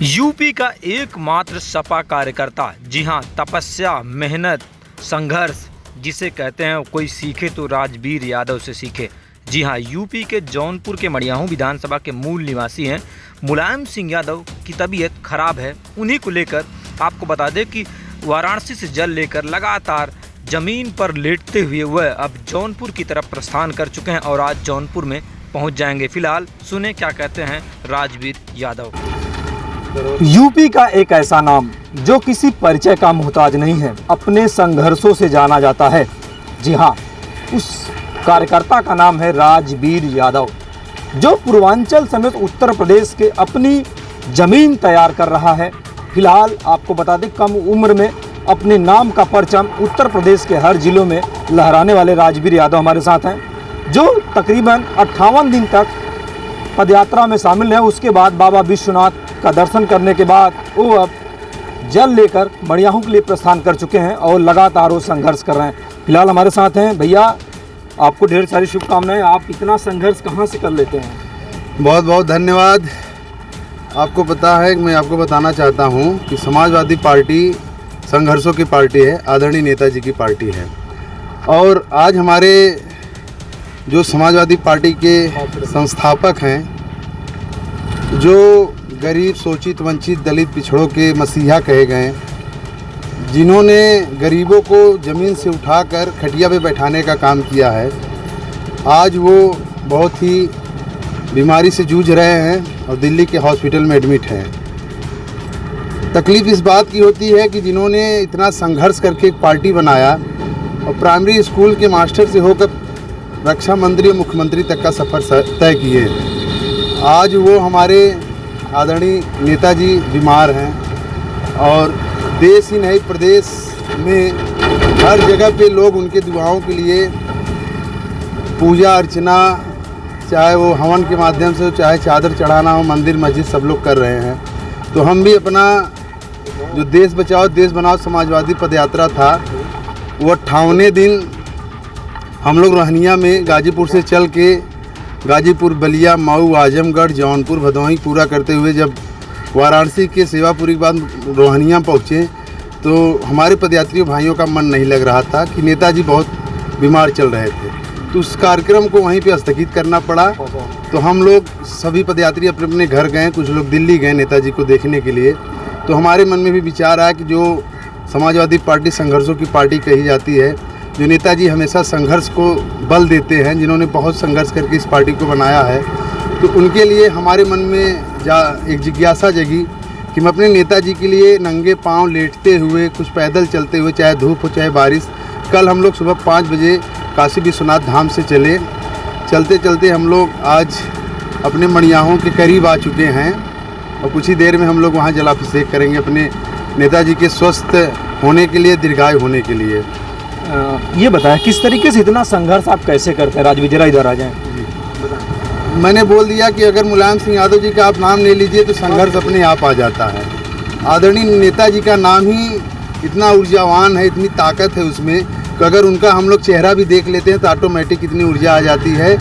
UP का एकमात्र सपा कार्यकर्ता, जी हां, तपस्या, मेहनत, संघर्ष जिसे कहते हैं, कोई सीखे तो राजवीर यादव से सीखे। जी हां, यूपी के जौनपुर के मड़ियाहू विधानसभा के मूल निवासी हैं मुलायम सिंह यादव की तबीयत खराब है। उन्हीं को लेकर आपको बता दें कि वाराणसी से जल लेकर लगातार जमीन पर लेटते हुए वह अब जौनपुर की तरफ प्रस्थान कर चुके हैं और आज जौनपुर में पहुंच जाएंगे। फिलहाल सुने क्या कहते हैं राजवीर यादव। यूपी का एक ऐसा नाम जो किसी परिचय का मोहताज नहीं है, अपने संघर्षों से जाना जाता है। जी हाँ, उस कार्यकर्ता का नाम है राजवीर यादव, जो पूर्वांचल समेत उत्तर प्रदेश के अपनी जमीन तैयार कर रहा है। फिलहाल आपको बता दें, कम उम्र में अपने नाम का परचम उत्तर प्रदेश के हर जिलों में लहराने वाले राजवीर यादव हमारे साथ हैं, जो तकरीबन 58 दिन तक पदयात्रा में शामिल हैं। उसके बाद बाबा विश्वनाथ का दर्शन करने के बाद वो अब जल लेकर मड़ियाहू के लिए प्रस्थान कर चुके हैं और लगातार वो संघर्ष कर रहे हैं। फिलहाल हमारे साथ हैं भैया, आपको ढेर सारी शुभकामनाएं। आप इतना संघर्ष कहाँ से कर लेते हैं? बहुत बहुत धन्यवाद। आपको पता है, मैं आपको बताना चाहता हूँ कि समाजवादी पार्टी संघर्षों की पार्टी है, आदरणीय नेताजी की पार्टी है। और आज हमारे जो समाजवादी पार्टी के संस्थापक हैं, जो गरीब, शोषित, वंचित, दलित, पिछड़ों के मसीहा कहे गए, जिन्होंने गरीबों को ज़मीन से उठाकर खटिया पे बैठाने का काम किया है, आज वो बहुत ही बीमारी से जूझ रहे हैं और दिल्ली के हॉस्पिटल में एडमिट हैं। तकलीफ़ इस बात की होती है कि जिन्होंने इतना संघर्ष करके एक पार्टी बनाया और प्राइमरी स्कूल के मास्टर से होकर रक्षा मंत्री और मुख्यमंत्री तक का सफ़र तय किए, आज वो हमारे आदरणीय नेताजी बीमार हैं और देश ही नहीं प्रदेश में हर जगह पे लोग उनके दुआओं के लिए पूजा अर्चना, चाहे वो हवन के माध्यम से, चाहे चादर चढ़ाना हो, मंदिर मस्जिद सब लोग कर रहे हैं। तो हम भी अपना जो देश बचाओ देश बनाओ समाजवादी पदयात्रा था, वो 58वें दिन हम लोग रोहनिया में गाजीपुर से चल के गाजीपुर, बलिया, मऊ, आजमगढ़, जौनपुर, भदोही पूरा करते हुए जब वाराणसी के सेवापुरी के बाद रोहनिया पहुँचे, तो हमारे पदयात्रियों भाइयों का मन नहीं लग रहा था कि नेताजी बहुत बीमार चल रहे थे। तो उस कार्यक्रम को वहीं पे स्थगित करना पड़ा। तो हम लोग सभी पदयात्री अपने अपने घर गए, कुछ लोग दिल्ली गए नेताजी को देखने के लिए। तो हमारे मन में भी विचार आया कि जो समाजवादी पार्टी संघर्षों की पार्टी कही जाती है, जो नेताजी हमेशा संघर्ष को बल देते हैं, जिन्होंने बहुत संघर्ष करके इस पार्टी को बनाया है, तो उनके लिए हमारे मन में एक जिज्ञासा जगी कि मैं अपने नेताजी के लिए नंगे पांव लेटते हुए, कुछ पैदल चलते हुए, चाहे धूप हो चाहे बारिश। कल हम लोग सुबह 5 बजे काशी विश्वनाथ धाम से चले, चलते चलते हम लोग आज अपने मड़ियाहों के करीब आ चुके हैं और कुछ ही देर में हम लोग वहाँ जलाभिषेक करेंगे अपने नेताजी के स्वस्थ होने के लिए, दीर्घायु होने के लिए। ये बताएं, किस तरीके से इतना संघर्ष आप कैसे करते हैं? राजवीर जरा इधर आ जाएं। मैंने बोल दिया कि अगर मुलायम सिंह यादव जी का आप नाम ले लीजिए तो संघर्ष अपने आप आ जाता है। आदरणीय नेताजी का नाम ही इतना ऊर्जावान है, इतनी ताकत है उसमें कि अगर उनका हम लोग चेहरा भी देख लेते हैं तो ऑटोमेटिक इतनी ऊर्जा आ जाती है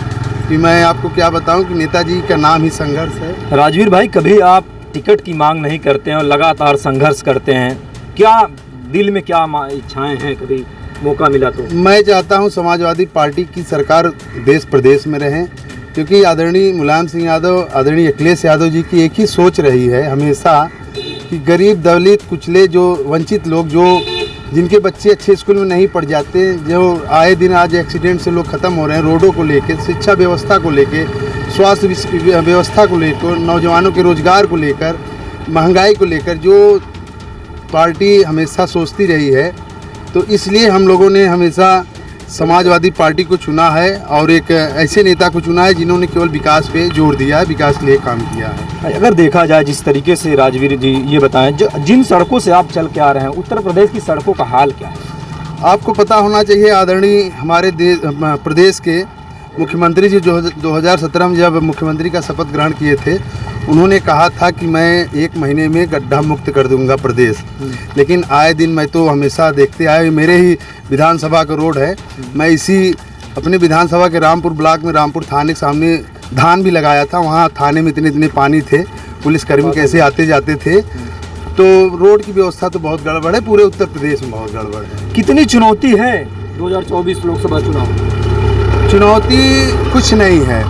कि मैं आपको क्या बताऊं कि नेताजी का नाम ही संघर्ष है। राजवीर भाई, कभी आप टिकट की मांग नहीं करते हैं और लगातार संघर्ष करते हैं, क्या दिल में क्या इच्छाएँ हैं? कभी मौका मिला तो मैं चाहता हूं समाजवादी पार्टी की सरकार देश प्रदेश में रहें, क्योंकि आदरणीय मुलायम सिंह यादव, आदरणीय अखिलेश यादव जी की एक ही सोच रही है हमेशा कि गरीब, दलित, कुचले, जो वंचित लोग, जो जिनके बच्चे अच्छे स्कूल में नहीं पढ़ जाते, जो आए दिन आज एक्सीडेंट से लोग ख़त्म हो रहे हैं, रोडों को लेके, शिक्षा व्यवस्था को लेके, स्वास्थ्य व्यवस्था को लेकर, नौजवानों के रोज़गार को लेकर, महंगाई को लेकर जो पार्टी हमेशा सोचती रही है, तो इसलिए हम लोगों ने हमेशा समाजवादी पार्टी को चुना है और एक ऐसे नेता को चुना है जिन्होंने केवल विकास पे जोर दिया है, विकास के लिए काम किया है। अगर देखा जाए जिस तरीके से, राजवीर जी ये बताएं, जिन सड़कों से आप चल के आ रहे हैं, उत्तर प्रदेश की सड़कों का हाल क्या है? आपको पता होना चाहिए, आदरणीय हमारे प्रदेश के मुख्यमंत्री जी जो 2017 में जब मुख्यमंत्री का शपथ ग्रहण किए थे, उन्होंने कहा था कि मैं 1 महीने में गड्ढा मुक्त कर दूंगा प्रदेश। लेकिन आए दिन मैं तो हमेशा देखते आए, मेरे ही विधानसभा का रोड है, मैं इसी अपने विधानसभा के रामपुर ब्लॉक में, रामपुर थाने के सामने धान भी लगाया था, वहाँ थाने में इतने पानी थे, पुलिसकर्मी कैसे आते जाते थे। तो रोड की व्यवस्था तो बहुत गड़बड़ है, पूरे उत्तर प्रदेश में बहुत गड़बड़ है। कितनी चुनौती है 2024 लोकसभा चुनाव? चुनौती कुछ नहीं है,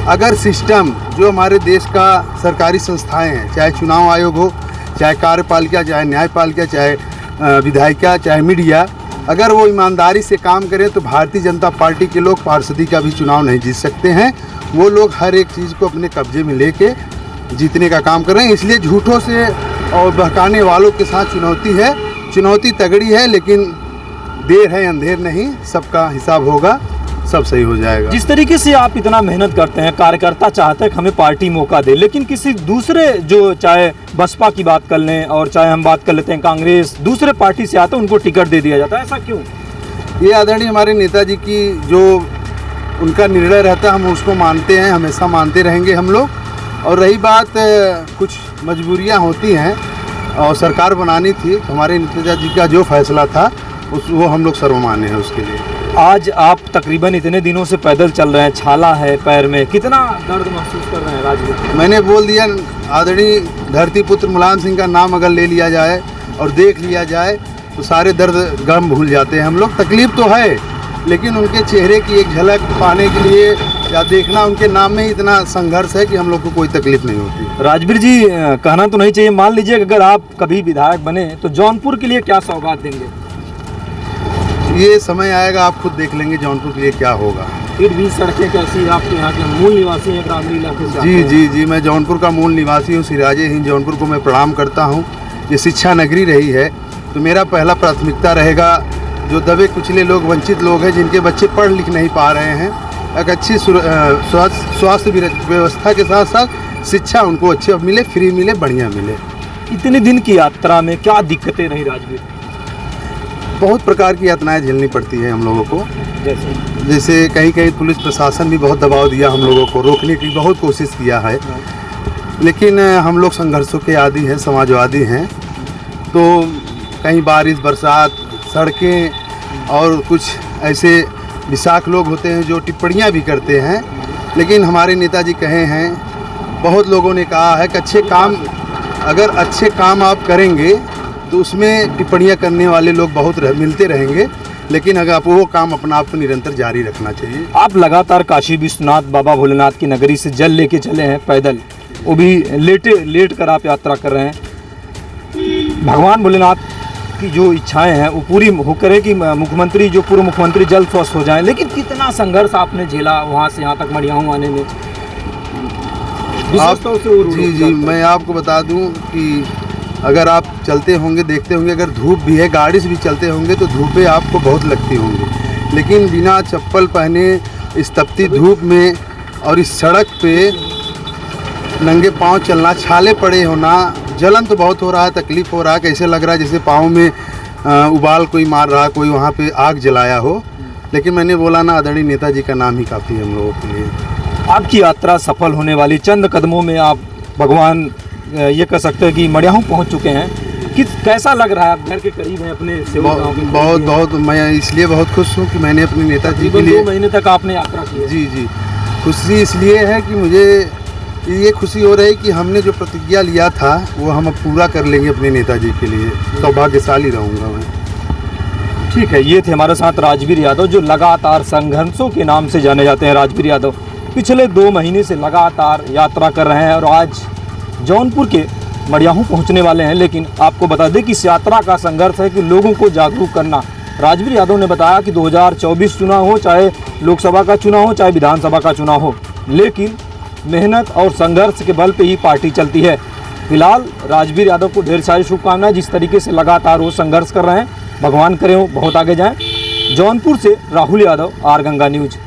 अगर सिस्टम जो हमारे देश का सरकारी संस्थाएं हैं, चाहे चुनाव आयोग हो, चाहे कार्यपालिका, चाहे न्यायपालिका, चाहे विधायिका, चाहे मीडिया, अगर वो ईमानदारी से काम करें तो भारतीय जनता पार्टी के लोग पार्षदी का भी चुनाव नहीं जीत सकते हैं। वो लोग हर एक चीज़ को अपने कब्जे में लेके जीतने का काम कर रहे हैं। इसलिए झूठों से और बहकाने वालों के साथ चुनौती है। चुनौती तगड़ी है, लेकिन देर है अंधेर नहीं, सबका हिसाब होगा, सब सही हो जाएगा। जिस तरीके से आप इतना मेहनत करते हैं, कार्यकर्ता चाहते हैं कि हमें पार्टी मौका दे, लेकिन किसी दूसरे जो चाहे बसपा की बात कर लें और चाहे हम बात कर लेते हैं कांग्रेस, दूसरे पार्टी से आते हैं उनको टिकट दे दिया जाता है, ऐसा क्यों? ये आदरणीय हमारे नेताजी की जो उनका निर्णय रहता है, हम उसको मानते हैं, हमेशा मानते रहेंगे हम लोग। और रही बात कुछ मजबूरियां होती हैं और सरकार बनानी थी, हमारे नेताजी का जो फैसला था वो हम लोग सर्वमान्य हैं उसके लिए। आज आप तकरीबन इतने दिनों से पैदल चल रहे हैं, छाला है पैर में, कितना दर्द महसूस कर रहे हैं राजवीर? मैंने बोल दिया, आदरणीय धरती पुत्र मुलायम सिंह का नाम अगर ले लिया जाए और देख लिया जाए तो सारे दर्द गम भूल जाते हैं हम लोग। तकलीफ़ तो है, लेकिन उनके चेहरे की एक झलक पाने के लिए या देखना, उनके नाम में ही इतना संघर्ष है कि हम लोग को कोई तकलीफ नहीं होती। राजवीर जी, कहना तो नहीं चाहिए, मान लीजिए अगर आप कभी विधायक बने तो जौनपुर के लिए क्या सौगात देंगे? ये समय आएगा, आप खुद देख लेंगे जौनपुर के लिए क्या होगा। फिर भी सड़कें कैसी, आपके यहाँ के मूल निवासी हैं ग्रामीण इलाके से? जी जी जी, मैं जौनपुर का मूल निवासी हूँ, सिराजे हिंद जौनपुर को मैं प्रणाम करता हूँ। ये शिक्षा नगरी रही है, तो मेरा पहला प्राथमिकता रहेगा जो दबे कुचले लोग, वंचित लोग हैं, जिनके बच्चे पढ़ लिख नहीं पा रहे हैं, एक अच्छी स्वास्थ्य व्यवस्था के साथ साथ शिक्षा उनको अच्छी मिले, फ्री मिले, बढ़िया मिले। इतने दिन की यात्रा में क्या दिक्कतें रही राजवीर? बहुत प्रकार की यातनाएं झेलनी पड़ती है हम लोगों को। जैसे कहीं कहीं पुलिस प्रशासन भी बहुत दबाव दिया हम लोगों को, रोकने की बहुत कोशिश किया है, लेकिन हम लोग संघर्षों के आदी हैं, समाजवादी हैं। तो कहीं बारिश, बरसात, सड़कें और कुछ ऐसे विशाख लोग होते हैं जो टिप्पणियां भी करते हैं, लेकिन हमारे नेताजी कहे हैं, बहुत लोगों ने कहा है कि अगर अच्छे काम आप करेंगे तो उसमें टिप्पणियां करने वाले लोग बहुत मिलते रहेंगे, लेकिन अगर आप वो काम अपना आप को निरंतर जारी रखना चाहिए। आप लगातार काशी विश्वनाथ बाबा भोलेनाथ की नगरी से जल लेके चले हैं पैदल, वो भी लेट कर आप यात्रा कर रहे हैं। भगवान भोलेनाथ की जो इच्छाएं हैं वो पूरी हो करे कि मुख्यमंत्री, जो पूर्व मुख्यमंत्री जल्द स्वस्थ हो जाएं, लेकिन कितना संघर्ष आपने झेला वहाँ से यहाँ तक मड़ियाहूँ आने में? जी, मैं आपको बता दूं कि अगर आप चलते होंगे, देखते होंगे, अगर धूप भी है, गाड़ी से भी चलते होंगे तो धूपें आपको बहुत लगती होंगी, लेकिन बिना चप्पल पहने इस तपती धूप में और इस सड़क पे नंगे पांव चलना, छाले पड़े होना, जलन तो बहुत हो रहा है, तकलीफ़ हो रहा है, कैसे लग रहा है जैसे पाँव में उबाल कोई मार रहा है, कोई वहाँ पे आग जलाया हो। लेकिन मैंने बोला ना, आदरणीय नेताजी का नाम ही काफ़ी है हम लोगों के लिए। आपकी यात्रा सफल होने वाली, चंद कदमों में आप भगवान ये कह सकते हैं कि मड़ियाहूँ पहुँच चुके हैं। कैसा लग रहा है? आप घर के करीब हैं, अपने बहुत मैं इसलिए बहुत खुश हूँ कि मैंने अपने नेताजी के लिए 2 महीने तक आपने यात्रा की। जी जी, खुशी इसलिए है कि मुझे ये खुशी हो रही है कि हमने जो प्रतिज्ञा लिया था वो हम अब पूरा कर लेंगे अपने नेताजी के लिए। सौभाग्यशाली रहूँगा मैं। ठीक है, ये थे हमारे साथ राजवीर यादव, जो लगातार संघर्षों के नाम से जाने जाते हैं। राजवीर यादव पिछले 2 महीने से लगातार यात्रा कर रहे हैं और आज जौनपुर के मड़ियाहूँ पहुंचने वाले हैं। लेकिन आपको बता दें कि इस यात्रा का संघर्ष है कि लोगों को जागरूक करना। राजवीर यादव ने बताया कि 2024 चुनाव हो, चाहे लोकसभा का चुनाव हो, चाहे विधानसभा का चुनाव हो, लेकिन मेहनत और संघर्ष के बल पे ही पार्टी चलती है। फिलहाल राजवीर यादव को ढेर सारी शुभकामनाएं, जिस तरीके से लगातार वो संघर्ष कर रहे हैं, भगवान करे वो बहुत आगे जाएं। जौनपुर से राहुल यादव, आर गंगा न्यूज़।